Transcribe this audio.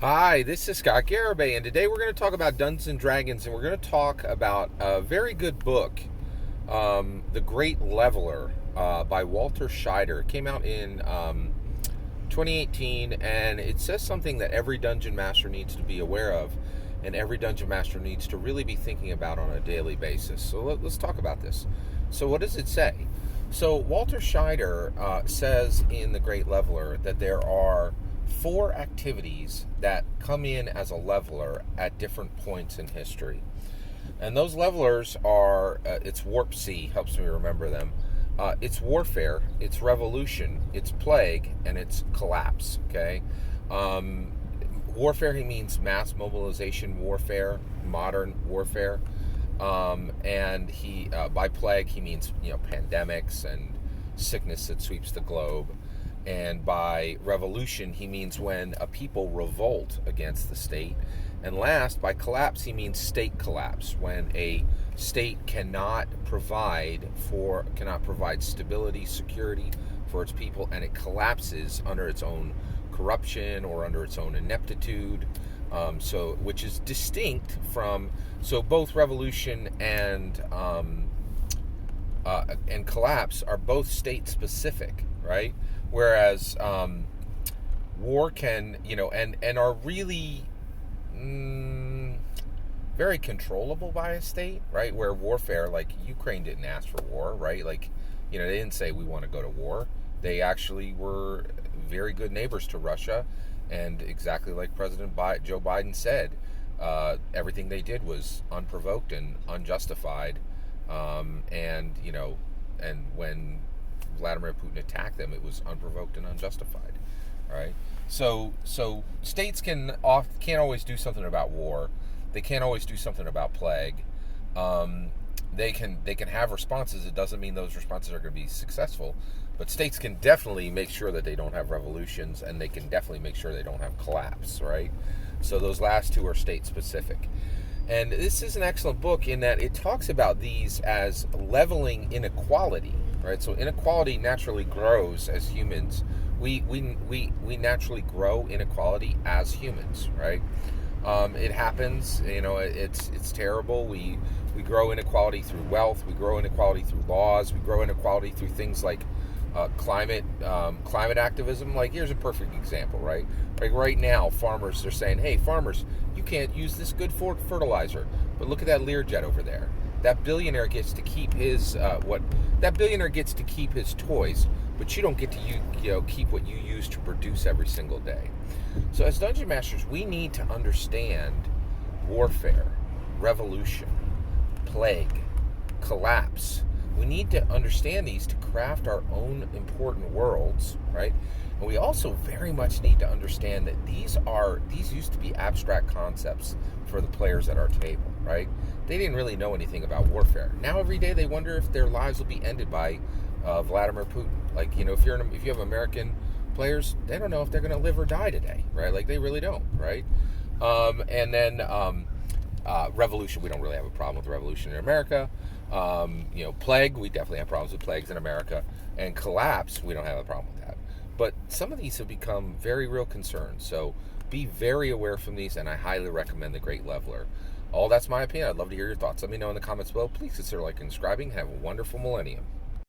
Hi, this is Scott Garibay, and today we're going to talk about Dungeons and Dragons, and we're going to talk about a very good book, The Great Leveler by Walter Scheidel. It came out in 2018, and it says something that every dungeon master needs to be aware of, and every dungeon master needs to really be thinking about on a daily basis. So let's talk about this. So, what does it say? So, Walter Scheidel says in The Great Leveler that there are four activities that come in as a leveler at different points in history. And those levelers are it's warp C, helps me remember them. It's warfare, it's revolution, it's plague, and it's collapse. Okay. Warfare, he means mass mobilization warfare, modern warfare. And he by plague he means pandemics and sickness that sweeps the globe. And by revolution, he means when a people revolt against the state. And last, by collapse, he means state collapse, when a state cannot provide stability, security for its people, and it collapses under its own corruption or under its own ineptitude. Which is distinct from both revolution and collapse are both state specific, right? Whereas war can, and are really very controllable by a state, right? Where warfare, like Ukraine didn't ask for war, right? Like, they didn't say we want to go to war. They actually were very good neighbors to Russia, and exactly like President Joe Biden said, everything they did was unprovoked and unjustified, and when Vladimir Putin attacked them, it was unprovoked and unjustified, right? So states can't always do something about war. They can't always do something about plague. They can have responses. It doesn't mean those responses are going to be successful, but states can definitely make sure that they don't have revolutions, and they can definitely make sure they don't have collapse, right? So those last two are state specific. And this is an excellent book in that it talks about these as leveling inequality, right? So inequality naturally grows as humans. We naturally grow inequality as humans, right? It happens, it's terrible. We grow inequality through wealth. We grow inequality through laws. We grow inequality through things like climate activism. Like, here's a perfect example, right? Like right now, farmers are saying, "Hey, farmers, you can't use this good fertilizer." But look at that Learjet over there. That billionaire gets to keep his That billionaire gets to keep his toys, but you don't get to keep what you use to produce every single day. So as dungeon masters, we need to understand warfare, revolution, plague, collapse. We need to understand these to craft our own important worlds, right? And we also very much need to understand that these used to be abstract concepts for the players at our table, right? They didn't really know anything about warfare. Now every day they wonder if their lives will be ended by Vladimir Putin. Like, if you have American players, they don't know if they're going to live or die today, right? Like, they really don't, right? And then revolution, we don't really have a problem with revolution in America. Plague, we definitely have problems with plagues in America. And collapse, we don't have a problem with that. But some of these have become very real concerns. So be very aware from these, and I highly recommend The Great Leveler. That's my opinion. I'd love to hear your thoughts. Let me know in the comments below. Please consider liking and subscribing. Have a wonderful millennium.